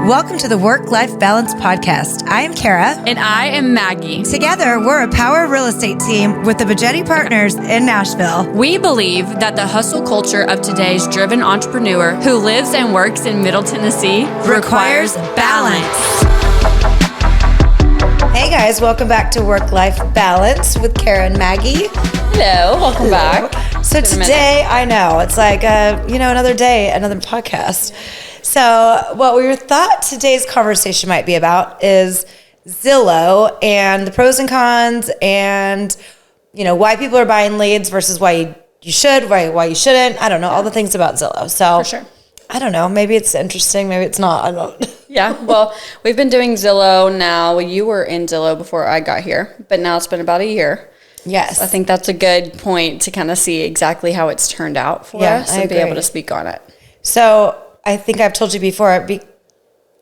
Welcome to the Work-Life Balance Podcast. I am Kara. And I am Maggie. Together, we're a power real estate team with the Maggie Partners in Nashville. We believe that the hustle culture of today's driven entrepreneur who lives and works in Middle Tennessee requires balance. Hey guys, welcome back to Work-Life Balance with Kara and Maggie. Hello, welcome back. So today, I know, it's like, another day, another podcast. So what we thought today's conversation might be about is Zillow and the pros and cons and, why people are buying leads versus why you should, why you shouldn't. I don't know, all the things about Zillow. So for sure. I don't know, maybe it's interesting, maybe it's not. I don't. Yeah, well, we've been doing Zillow now. You were in Zillow before I got here, but now it's been about a year. Yes. So I think that's a good point to kind of see exactly how it's turned out for us and be able to speak on it. So I think I've told you before, when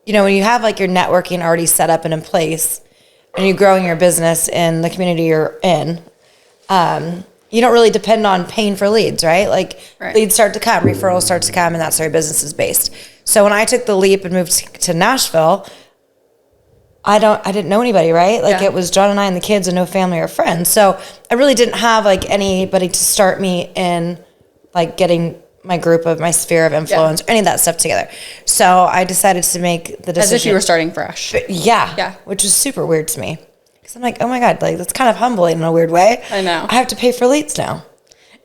you have like your networking already set up and in place and you're growing your business in the community you're in, you don't really depend on paying for leads, right? Leads start to come, referrals start to come, and that's how your business is based. So when I took the leap and moved to Nashville, I didn't know anybody, right? It was John and I and the kids and no family or friends. So I really didn't have anybody to start me in getting my group of my sphere of influence, or any of that stuff together. So I decided to make the decision. As if you were starting fresh. Yeah. Which was super weird to me. Because I'm like, oh my God, that's kind of humbling in a weird way. I know. I have to pay for leads now.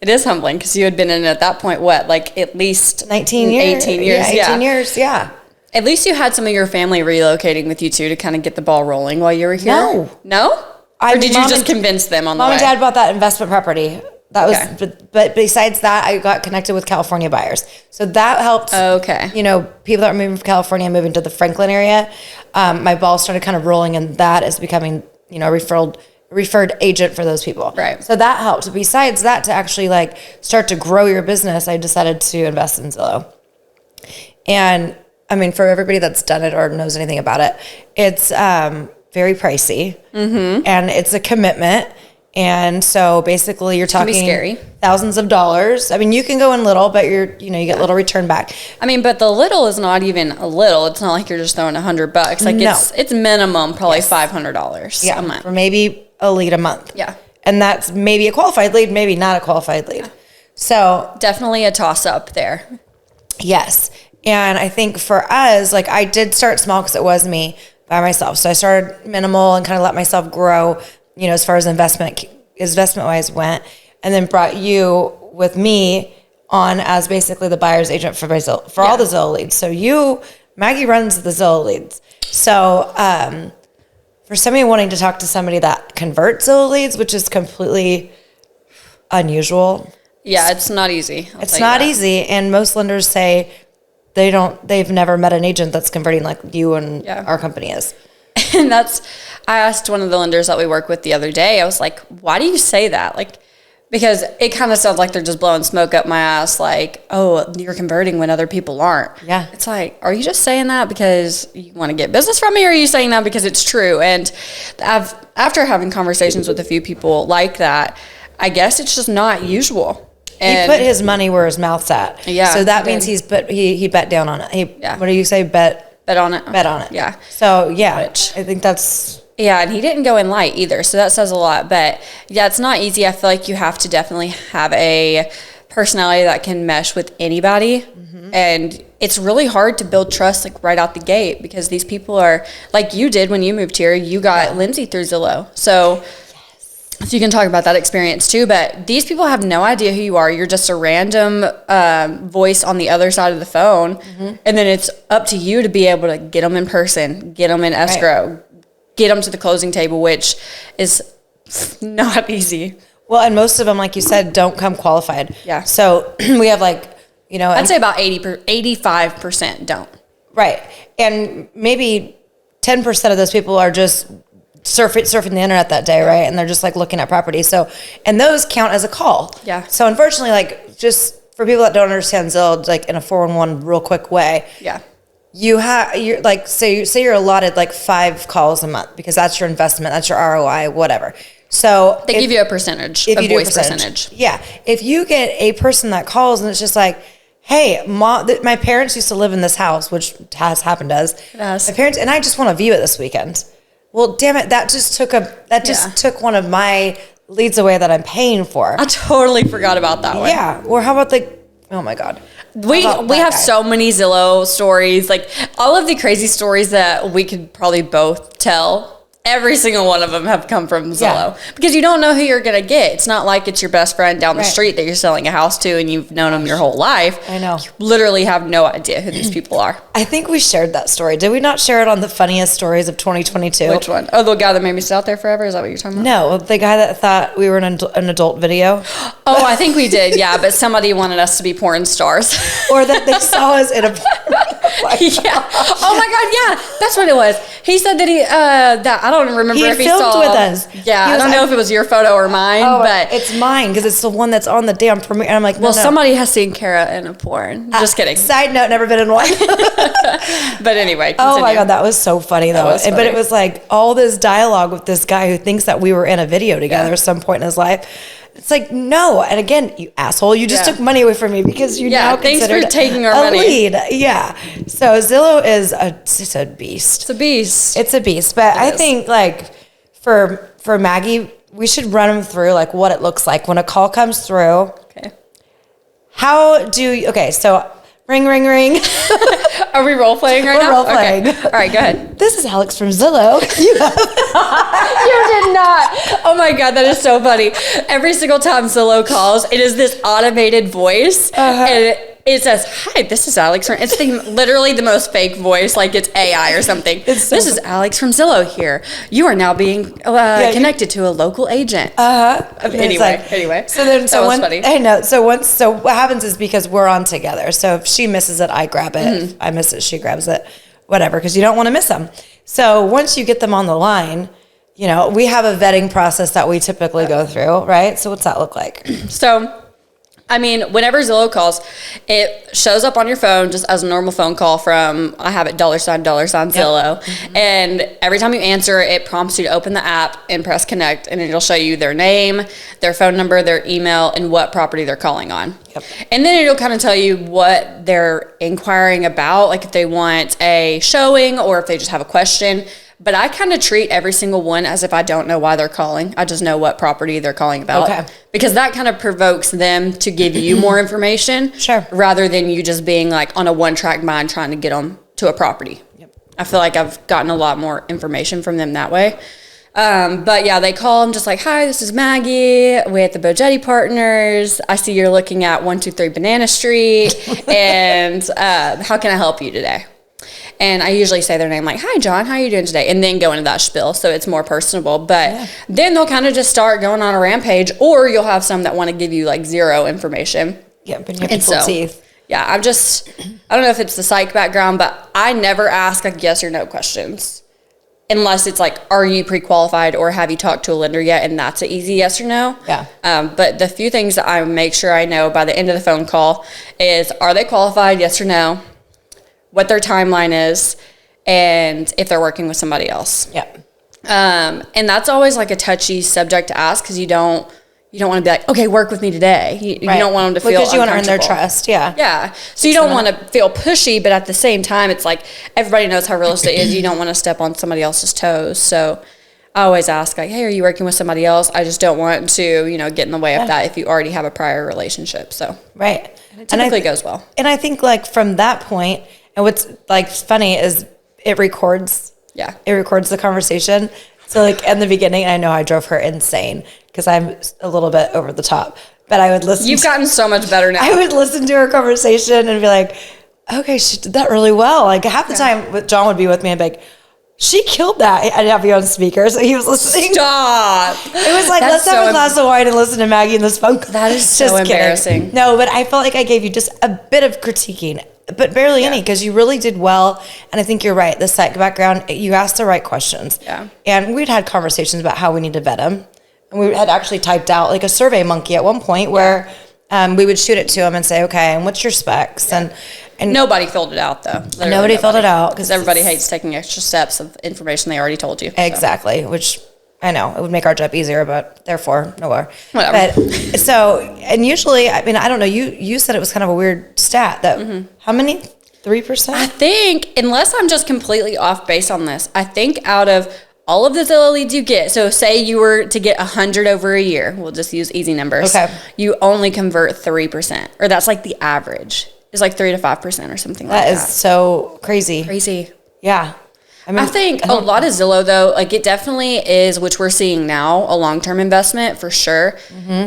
It is humbling because you had been in at that point, at least 19 years? 18 years. Yeah, 18 years, yeah. At least you had some of your family relocating with you too to kind of get the ball rolling while you were here. No? Or did you just convince them on the way? Mom and Dad bought that investment property. That was, but besides that, I got connected with California buyers. So that helped. Okay. People that are moving from California and moving to the Franklin area. My ball started kind of rolling, and that is becoming, a referred agent for those people. Right. So that helped. Besides that, to actually start to grow your business, I decided to invest in Zillow. And for everybody that's done it or knows anything about it, it's very pricey, and it's a commitment. And so basically you're talking scary. Thousands of dollars. You can go in little, but you get little return back. But the little is not even a little. It's not like you're just throwing $100. It's minimum probably $500 a month. Or maybe a lead a month. Yeah. And that's maybe a qualified lead, maybe not a qualified lead. So definitely a toss up there. Yes. And I think for us, I did start small because it was me by myself. So I started minimal and kind of let myself grow, as far as investment wise went, and then brought you with me on as basically the buyer's agent for all the Zillow leads. So Maggie runs the Zillow leads. So for somebody wanting to talk to somebody that converts Zillow leads, which is completely unusual. Yeah, it's not easy. It's not easy, and most lenders say they've never met an agent that's converting like you and our company is. And I asked one of the lenders that we work with the other day, I was like, why do you say that? Because it kind of sounds like they're just blowing smoke up my ass, oh, you're converting when other people aren't. Yeah. It's are you just saying that because you want to get business from me, or are you saying that because it's true? And after having conversations with a few people like that, I guess it's just not usual. And he put his money where his mouth's at. Yeah. So that means he bet down on it. What do you say? Bet on it. Bet on it. Yeah. So I think that's. Yeah, and he didn't go in light either, so that says a lot. But it's not easy. I feel like you have to definitely have a personality that can mesh with anybody, and it's really hard to build trust right out the gate because these people are like you did when you moved here. You got Lindsay through Zillow, so you can talk about that experience too. But these people have no idea who you are. You're just a random voice on the other side of the phone, and then it's up to you to be able to get them in person, get them in escrow. Right. Get them to the closing table, which is not easy. Well, and most of them, like you said, don't come qualified. Yeah. So we have I'd say about 85% don't. Right. And maybe 10% of those people are just surfing the internet that day, right? And they're just looking at property. So, and those count as a call. Yeah. So unfortunately, just for people that don't understand Zillow, in a 411 real quick way. Yeah. You're say you're allotted 5 calls a month because that's your investment, that's your ROI, whatever. So they give you a percentage, a voice percentage. Yeah. If you get a person that calls and it's just hey, mom, my parents used to live in this house, which has happened to us. It has. My parents, and I just want to view it this weekend. Well, damn it, that just took one of my leads away that I'm paying for. I totally forgot about that one. Yeah. Or how about oh my God. We have so many Zillow stories, like all of the crazy stories that we could probably both tell. Every single one of them have come from Zillow because you don't know who you're going to get. It's not like it's your best friend down the street that you're selling a house to and you've known them your whole life. I know. You literally have no idea who these people are. I think we shared that story. Did we not share it on the funniest stories of 2022? Which one? Oh, the guy that made me sit out there forever? Is that what you're talking about? No, the guy that thought we were an adult video. Oh, I think we did. Yeah, but somebody wanted us to be porn stars. Or that they saw us in a yeah. Oh my God. Yeah, that's what it was. He said that I don't remember if he filmed saw with us. Yeah, I don't know if it was your photo or mine, but it's mine because it's the one that's on the damn premiere. And I'm like, no. Somebody has seen Kara in a porn. Just kidding. Side note, never been in one. But anyway, continue. Oh my God, that was so funny though. But it was like all this dialogue with this guy who thinks that we were in a video together at some point in his life. It's like, no. And again, you asshole, you just took money away from me because you now thanks considered for taking our a money. lead. Yeah. So Zillow is it's a beast. It's a beast. It's a beast. But I think like for Maggie, we should run them through like what it looks like when a call comes through. Okay. So ring, ring, ring. Are we role playing right now? We're role playing. Okay. All right, go ahead. This is Alex from Zillow. You did not. Oh my God, that is so funny. Every single time Zillow calls, it is this automated voice. And it says, hi, this is Alex from... It's literally the most fake voice, like it's AI or something. This is Alex from Zillow here. You are now being connected to a local agent. Anyway. So then, that was funny. I know. So what happens is because we're on together. So if she misses it, I grab it. If I miss it, she grabs it. Whatever, because you don't want to miss them. So once you get them on the line, we have a vetting process that we typically go through, right? So what's that look like? So... I mean, whenever Zillow calls, it shows up on your phone just as a normal phone call from, I have it $$ Zillow. Yep. And every time you answer, it prompts you to open the app and press connect, and it'll show you their name, their phone number, their email, and what property they're calling on. Yep. And then it'll kind of tell you what they're inquiring about, like if they want a showing or if they just have a question. But I kind of treat every single one as if I don't know why they're calling. I just know what property they're calling about. Okay. Because that kind of provokes them to give you more information. Sure. Rather than you just being like on a one-track mind trying to get them to a property. Yep. I feel like I've gotten a lot more information from them that way. But yeah, they call them just like, hi, this is Maggie with the Bogetti Partners. I see you're looking at 123 Banana Street. And how can I help you today? And I usually say their name like, hi, John, how are you doing today? And then go into that spiel. So it's more personable. But then they'll kind of just start going on a rampage. Or you'll have some that want to give you like zero information. Yeah, but you have teeth. Yeah, I don't know if it's the psych background, but I never ask like yes or no questions. Unless it's like, are you pre-qualified or have you talked to a lender yet? And that's an easy yes or no. Yeah. But the few things that I make sure I know by the end of the phone call is, are they qualified? Yes or no? What their timeline is, and if they're working with somebody else. Yeah. And that's always like a touchy subject to ask because you don't want to be like, okay, work with me today. You don't want them to feel because you want to earn their trust. Yeah. Yeah. So you don't want to feel pushy, but at the same time, it's like everybody knows how real estate is. You don't want to step on somebody else's toes. So I always ask like, hey, are you working with somebody else? I just don't want to, get in the way of that if you already have a prior relationship. So right. And it typically goes well. And I think like from that point. And what's like funny is it records. Yeah. It records the conversation. So like in the beginning, I know I drove her insane because I'm a little bit over the top. But I would listen. You've gotten so much better now. I would listen to her conversation and be like, okay, she did that really well. Like half the time John would be with me and be like, she killed that. I'd have you on speaker, so he was listening. Stop. It was like, let's have a glass of wine and listen to Maggie in this phone call. That is so embarrassing. Kidding. No, but I felt like I gave you just a bit of critiquing. But barely any, because you really did well. And I think you're right. The psych background, you asked the right questions. Yeah. And we'd had conversations about how we need to vet them. And we had actually typed out like a survey monkey at one point where we would shoot it to them and say, okay, and what's your specs? Yeah. And nobody filled it out, though. Nobody filled it out. Because everybody hates taking extra steps of information they already told you. Exactly, which I know it would make our job easier, but therefore nowhere. Whatever. But so, and usually, I mean, I don't know. You said it was kind of a weird stat that how many? 3%? I think, unless I'm just completely off base on this, I think out of all of the Zillow leads you get, so say you were to get 100 over a year, we'll just use easy numbers. Okay. You only convert 3%, or that's like the average. It's like 3 to 5% or something like that. That is so crazy. Crazy. Yeah. I think a lot of Zillow, though, like it definitely is, which we're seeing now, a long-term investment for sure.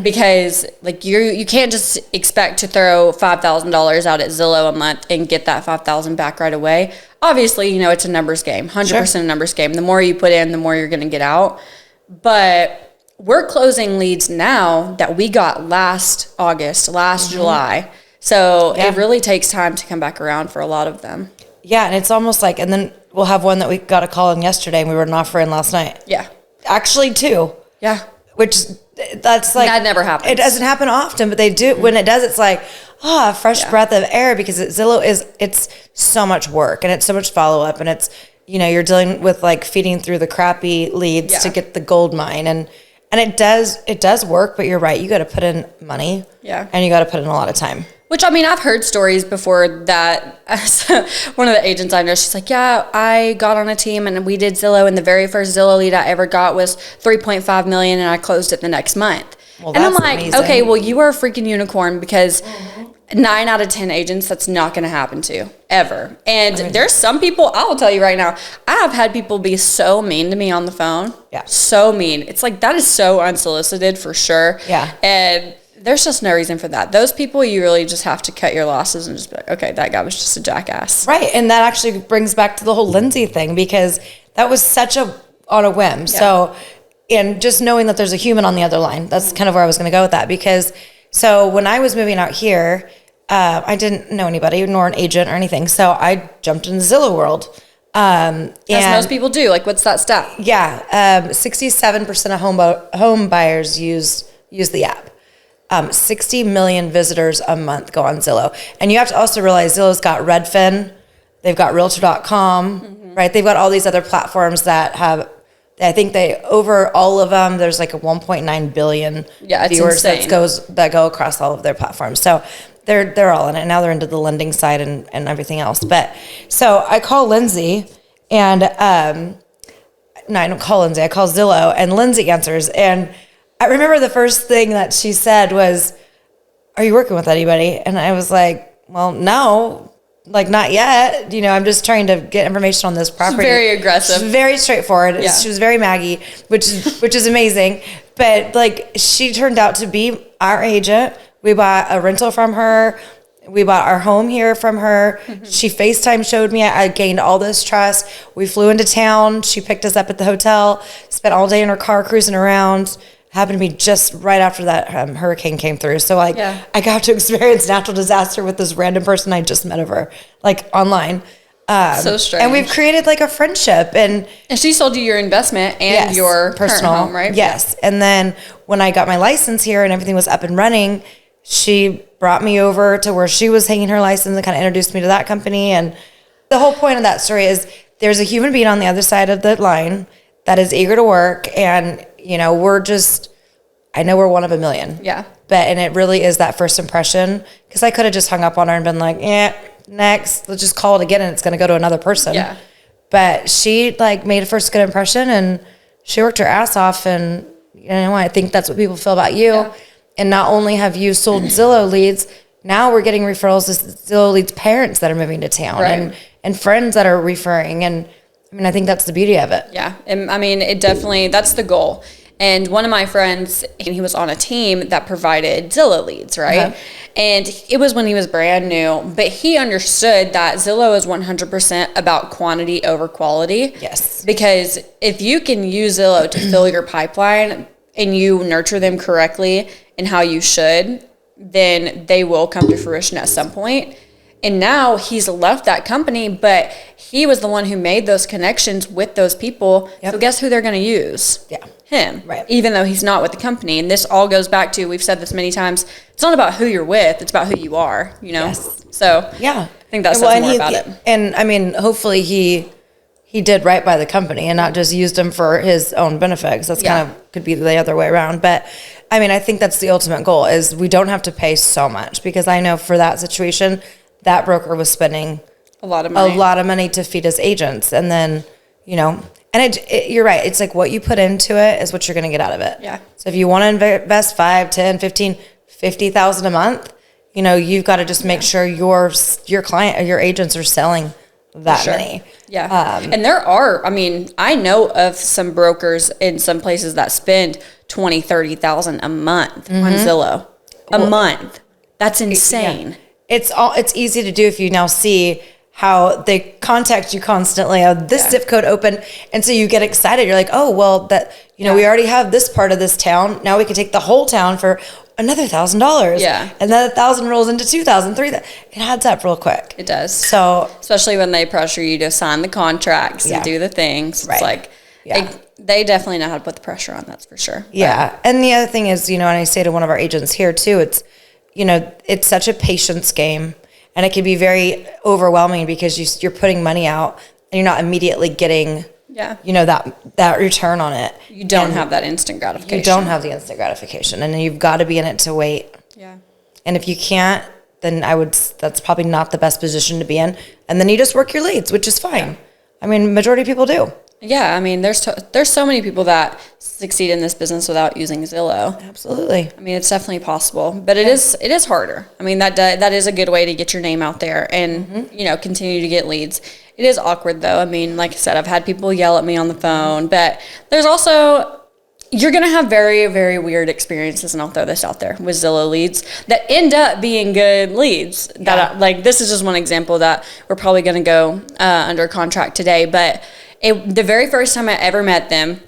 Because like you can't just expect to throw $5,000 out at Zillow a month and get that $5,000 back right away. Obviously, you know, it's a numbers game, 100% a numbers game. The more you put in, the more you're going to get out. But we're closing leads now that we got last August, last July. So it really takes time to come back around for a lot of them. Yeah, and it's almost like, and then we'll have one that we got a call in yesterday and we were an offer in last night. Yeah. Actually, 2. Yeah. Which that's like. That never happens. It doesn't happen often, but they do. When it does, it's like, a fresh breath of air because Zillow it's so much work and it's so much follow up and it's, you know, you're dealing with like feeding through the crappy leads to get the gold mine. And it does work, but you're right. You got to put in money. Yeah. And you got to put in a lot of time. Which, I mean, I've heard stories before that one of the agents I know, she's like, yeah, I got on a team and we did Zillow and the very first Zillow lead I ever got was $3.5 million and I closed it the next month. Well, and I'm like, amazing. Okay, well, you are a freaking unicorn because 9 out of 10 agents, that's not going to happen to ever. And there's some people, I'll tell you right now, I have had people be so mean to me on the phone. Yeah. So mean. It's like, that is so unsolicited for sure. Yeah. And there's just no reason for that. Those people, you really just have to cut your losses and just be like, okay, that guy was just a jackass. Right. And that actually brings back to the whole Lindsay thing because that was such on a whim. Yeah. So, and just knowing that there's a human on the other line, that's kind of where I was going to go with that. Because so when I was moving out here, I didn't know anybody nor an agent or anything. So I jumped into the Zillow world. As most people do. Like, what's that stat? Yeah. 67% of home buyers use the app. 60 million visitors a month go on Zillow. And you have to also realize Zillow's got Redfin. They've got Realtor.com, right? They've got all these other platforms that have, I think they, over all of them, there's like a 1.9 billion viewers that go across all of their platforms. So they're all in it. Now they're into the lending side and everything else. But so I call Lindsay and, no, I don't call Lindsay. I call Zillow and Lindsay answers. And I remember the first thing that she said was, are you working with anybody? And I was like, well, no, like not yet. You know, I'm just trying to get information on this property. She's very aggressive. She's very straightforward. Yeah. She was very Maggie, which is amazing. But like she turned out to be our agent. We bought a rental from her. We bought our home here from her. She FaceTime showed me. I gained all this trust. We flew into town. She picked us up at the hotel, spent all day in her car cruising around. Happened to be just right after that hurricane came through. So like I got to experience natural disaster with this random person I just met of her, like online. So strange. And we've created like a friendship. And she sold you your investment and your personal home, right? Yes. And then when I got my license here and everything was up and running, she brought me over to where she was hanging her license and kind of introduced me to that company. And the whole point of that story is there's a human being on the other side of the line that is eager to work. And, you know, I know we're one of a million. Yeah. And it really is that first impression. Because I could have just hung up on her and been like, next, let's just call it again and it's going to go to another person. Yeah. But she like made a first good impression and she worked her ass off. And, you know, I think that's what people feel about you. Yeah. And not only have you sold Zillow leads, now we're getting referrals to Zillow leads parents that are moving to town and friends that are referring. And I mean, I think that's the beauty of it. Yeah. And I mean, it definitely, that's the goal. And one of my friends, he was on a team that provided Zillow leads, right? And it was when he was brand new, but he understood that Zillow is 100% about quantity over quality. Yes. Because if you can use Zillow to fill your pipeline and you nurture them correctly and how you should, then they will come to fruition at some point. And now he's left that company, but he was the one who made those connections with those people. Yep. So guess who they're going to use? Yeah. Him. Right. Even though he's not with the company. And this all goes back to, we've said this many times, it's not about who you're with, it's about who you are, you know? Yes. So yeah, I think that says more about it. And I mean, hopefully he he did right by the company and not just used them for his own benefits. That's kind of could be the other way around. But I mean, I think that's the ultimate goal is we don't have to pay so much, because I know for that situation, that broker was spending a lot of money to feed his agents. And then, you know, and you're right. It's like what you put into it is what you're going to get out of it. Yeah. So if you want to invest 5, 10, 15, 50,000 a month, you know, you've got to just make sure your client or your agents are selling that many. Yeah. And there are, I mean, I know of some brokers in some places that spend 20, 30,000 a month on Zillow. A month. That's insane. Yeah. It's easy to do if you now see how they contact you constantly. This zip code open. And so you get excited. You're like, oh, well, that, you know, we already have this part of this town. Now we can take the whole town for another $1,000. Yeah. And then 1,000 rolls into 2,000, 3,000. It adds up real quick. It does. So, especially when they pressure you to sign the contracts and do the things. It's like, they definitely know how to put the pressure on. That's for sure. Yeah. But, and the other thing is, you know, and I say to one of our agents here too, it's, you know, it's such a patience game, and it can be very overwhelming because you're putting money out and you're not immediately getting, you know, that return on it. You don't have that instant gratification. You don't have the instant gratification, and you've got to be in it to wait. Yeah. And if you can't, then that's probably not the best position to be in. And then you just work your leads, which is fine. Yeah. I mean, majority of people do. Yeah, I mean, there's so many people that succeed in this business without using Zillow. Absolutely. I mean, it's definitely possible, but it is harder. I mean, that is a good way to get your name out there and you know, continue to get leads. It is awkward though. I mean, like I said, I've had people yell at me on the phone, but there's also, you're going to have very, very weird experiences, and I'll throw this out there, with Zillow leads that end up being good leads. That like, this is just one example that we're probably going to go under contract today, but the very first time I ever met them,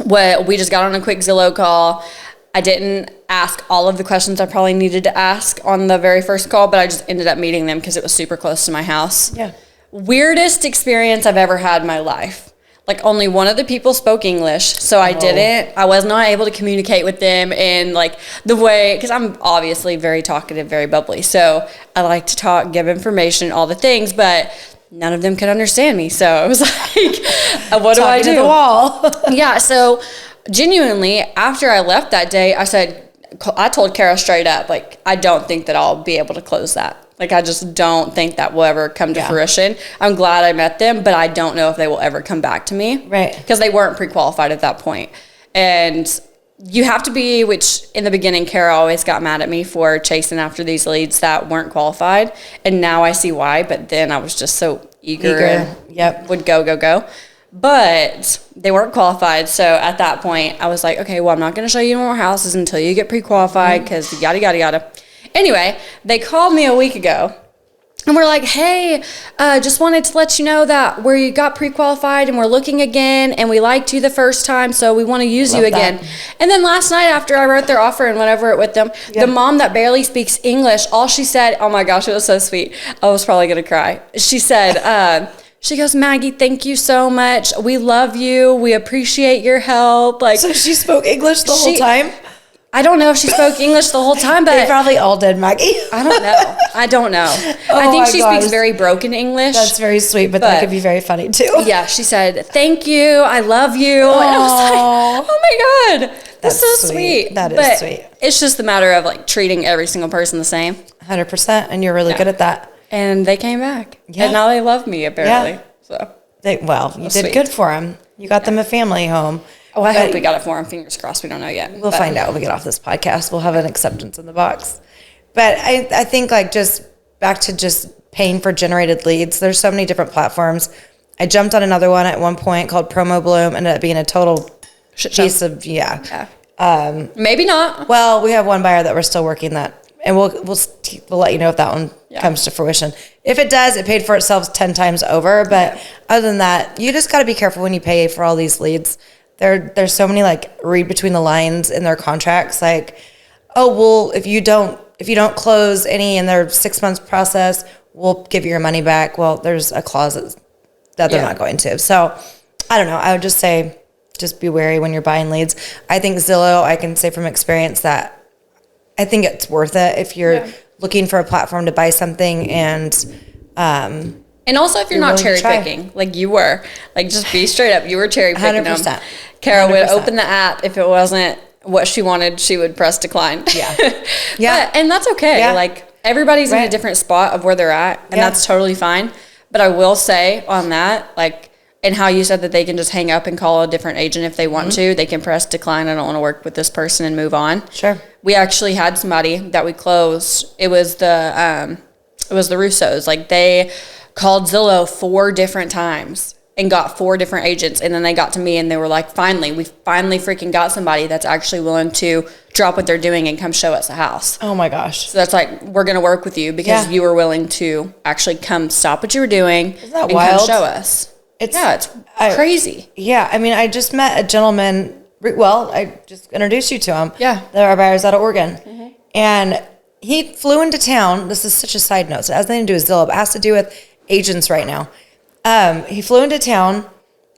we just got on a quick Zillow call. I didn't ask all of the questions I probably needed to ask on the very first call, but I just ended up meeting them because it was super close to my house. Yeah. Weirdest experience I've ever had in my life. Like, only one of the people spoke English, so I was not able to communicate with them in like the way, because I'm obviously very talkative, very bubbly, so I like to talk, give information, all the things, but none of them could understand me. So it was like, what do I do? To the wall. Yeah. So genuinely, after I left that day, I told Kara straight up, like, I don't think that I'll be able to close that. Like, I just don't think that will ever come to fruition. I'm glad I met them, but I don't know if they will ever come back to me. Right. Because they weren't pre-qualified at that point. And you have to be, which in the beginning, Kara always got mad at me for chasing after these leads that weren't qualified. And now I see why, but then I was just so eager. And would go. But they weren't qualified. So at that point, I was like, okay, well, I'm not going to show you more houses until you get pre-qualified, because yada, yada, yada. Anyway, they called me a week ago. And we're like, hey, just wanted to let you know that we got pre-qualified and we're looking again, and we liked you the first time, so we want to use you again. And then last night, after I wrote their offer and went over it with them, the mom that barely speaks English, all she said, oh my gosh, it was so sweet. I was probably going to cry. She said, she goes, Maggie, thank you so much. We love you. We appreciate your help. Like, so she spoke English the whole time? I don't know if she spoke English the whole time, but they probably all did, Maggie. I don't know. I think she speaks very broken English. That's very sweet, but that could be very funny too. Yeah, she said, thank you, I love you. And I was like, oh my God, that's so sweet. That is sweet. It's just a matter of like treating every single person the same. 100%, and you're really good at that. And they came back. Yeah. And now they love me, apparently. Yeah. So you did good for them. You got them a family home. Oh, I hope we got it for them. Fingers crossed. We don't know yet. We'll find out when we get off this podcast. We'll have an acceptance in the box. But I think, like, just back to just paying for generated leads. There's so many different platforms. I jumped on another one at one point called Promo Bloom. Ended up being a total piece of, maybe not. Well, we have one buyer that we're still working that. And we'll let you know if that one comes to fruition. If it does, it paid for itself 10 times over. But other than that, you just got to be careful when you pay for all these leads. There's so many, like, read between the lines in their contracts, like, oh, well, if you don't close any in their 6 months process, we'll give you your money back. Well, there's a clause that they're not going to. So I don't know. I would just say, just be wary when you're buying leads. I think Zillow, I can say from experience that I think it's worth it if you're looking for a platform to buy something, and And also, if you're not cherry picking, like you were, like just be straight up, you were cherry picking 100%. Them. Kara 100%. Would open the app. If it wasn't what she wanted, she would press decline. Yeah. Yeah. And that's okay. Yeah. Like everybody's in a different spot of where they're at, and that's totally fine. But I will say on that, like, and how you said that they can just hang up and call a different agent if they want to. They can press decline. I don't want to work with this person and move on. Sure. We actually had somebody that we closed. It was the Russos. Like they called Zillow 4 different times and got 4 different agents. And then they got to me and they were like, we finally freaking got somebody that's actually willing to drop what they're doing and come show us a house. Oh my gosh. So that's like, we're going to work with you because you were willing to actually come stop what you were doing and wild? Come show us. It's crazy. Yeah. I mean, I just met a gentleman. Well, I just introduced you to him. Yeah. There are buyers out of Oregon. Mm-hmm. And he flew into town. This is such a side note. So it has nothing to do with Zillow, but it has to do with agents right now. He flew into town,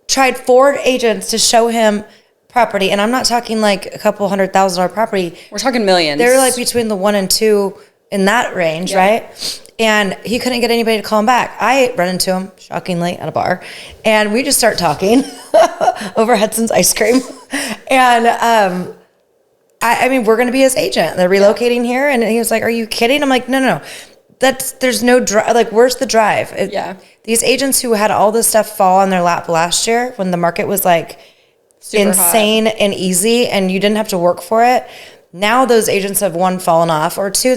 tried 4 agents to show him property. And I'm not talking like a couple $100,000 property. We're talking millions. They're like between the 1 and 2 in that range, right? And he couldn't get anybody to call him back. I run into him, shockingly, at a bar. And we just start talking over Hudson's ice cream. And I mean, we're going to be his agent. They're relocating here. And he was like, are you kidding? I'm like, no. There's no drive. Like, where's the drive? These agents who had all this stuff fall on their lap last year when the market was like super insane hot and easy and you didn't have to work for it. Now those agents have, 1, fallen off, or 2,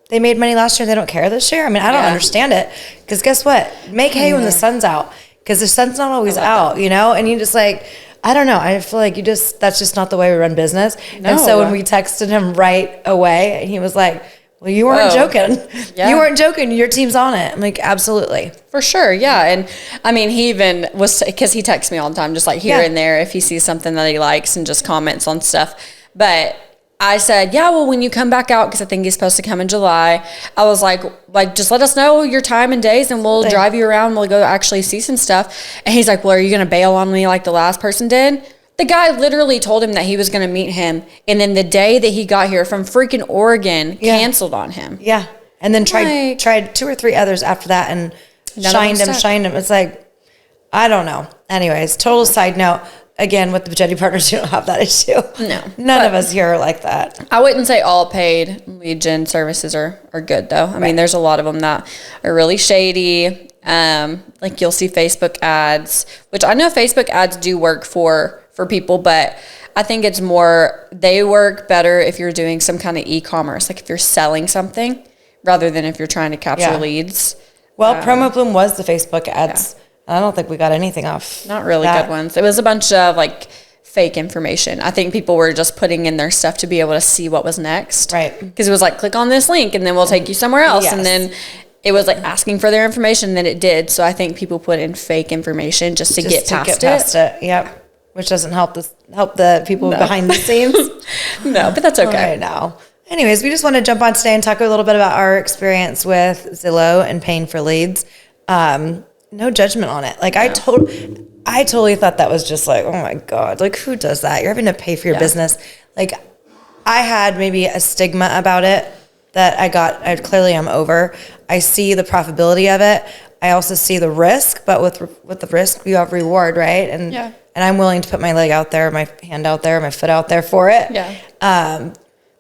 they made money last year. They don't care this year. I mean, I don't understand it. Because guess what? Make hay when the sun's out. Because the sun's not always out, you know? And you just like, I don't know. I feel like that's just not the way we run business. No. And so when we texted him right away, he was like, well, you weren't joking. Yeah. You weren't joking. Your team's on it. I'm like, absolutely. For sure. Yeah. And I mean, he even was, because he texts me all the time, just like here and there, if he sees something that he likes and just comments on stuff. But I said, well, when you come back out, because I think he's supposed to come in July, I was like, just let us know your time and days and we'll drive you around. We'll go actually see some stuff. And he's like, well, are you going to bail on me like the last person did? The guy literally told him that he was going to meet him. And then the day that he got here from freaking Oregon, canceled on him. Yeah. And then tried 2 or 3 others after that and shined him. It's like, I don't know. Anyways, total side note. Again, with the Jetty partners, you don't have that issue. No. None of us here are like that. I wouldn't say all paid lead gen services are good, though. I mean, there's a lot of them that are really shady. Like you'll see Facebook ads, which I know Facebook ads do work for people, but I think it's more, they work better if you're doing some kind of e-commerce, like if you're selling something rather than if you're trying to capture leads. Well, Promo Bloom was the Facebook ads. Yeah. I don't think we got anything off. Not really good ones. It was a bunch of like fake information. I think people were just putting in their stuff to be able to see what was next. Right. Because it was like, click on this link and then we'll take you somewhere else. Yes. And then it was like asking for their information, and then it did. So I think people put in fake information just to get past it. Yep. Which doesn't help the people behind the scenes. No, but that's okay. Right now. Anyways, we just want to jump on today and talk a little bit about our experience with Zillow and paying for leads. No judgment on it. Like I totally thought that was just like, oh my God, like who does that? You're having to pay for your business. Like I had maybe a stigma about it that I clearly am over. I see the profitability of it. I also see the risk, but with the risk, you have reward, right? And I'm willing to put my leg out there, my hand out there, my foot out there for it. Yeah.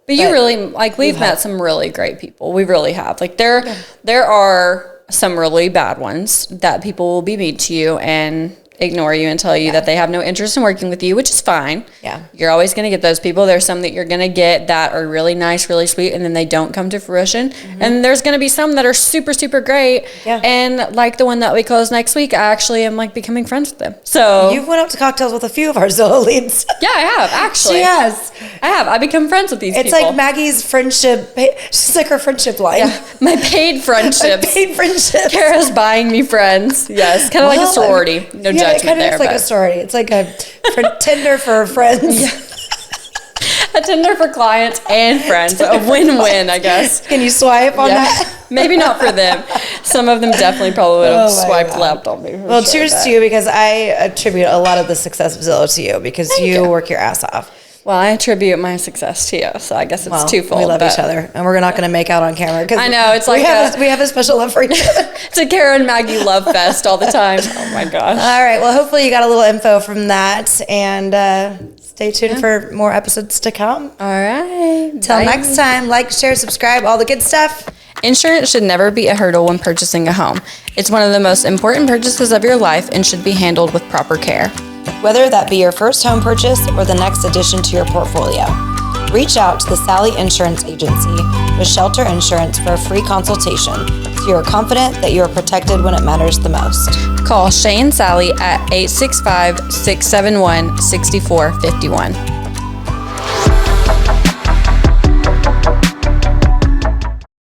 But you really, like, we've met some really great people. We really have. Like there are some really bad ones that people will be mean to you and ignore you and tell you that they have no interest in working with you, which is fine. Yeah. You're always going to get those people. There's some that you're going to get that are really nice, really sweet, and then they don't come to fruition. Mm-hmm. And there's going to be some that are super, super great. Yeah. And like the one that we close next week, I actually am like becoming friends with them. So you've went out to cocktails with a few of our Zillow leads. Yeah, I have actually. She has. I have. I become friends with these people. It's like Maggie's friendship. She's like her friendship line. Yeah. My paid friendships. Paid friendships. Kara's buying me friends. Yes. Kind of like a sorority. No judgment there. It's like a sorority. It's like a Tinder for friends. Yeah. A Tinder for clients and friends. A win-win, I guess. Can you swipe on that? Maybe not for them. Some of them definitely probably would have swiped left on me. Well, cheers to you, because I attribute a lot of the success of Zillow to you, because you work your ass off. Well, I attribute my success to you, so I guess it's twofold. We love each other, and we're not going to make out on camera. I know, it's like we have a special love for each other. It's a Kara and Maggie love fest all the time. Oh my gosh. All right, well, hopefully you got a little info from that, and stay tuned for more episodes to come. All right. Till next time, like, share, subscribe, all the good stuff. Insurance should never be a hurdle when purchasing a home. It's one of the most important purchases of your life and should be handled with proper care. Whether that be your first home purchase or the next addition to your portfolio. Reach out to the Sally Insurance Agency with Shelter Insurance for a free consultation so you are confident that you are protected when it matters the most. Call Shay and Sally at 865-671-6451.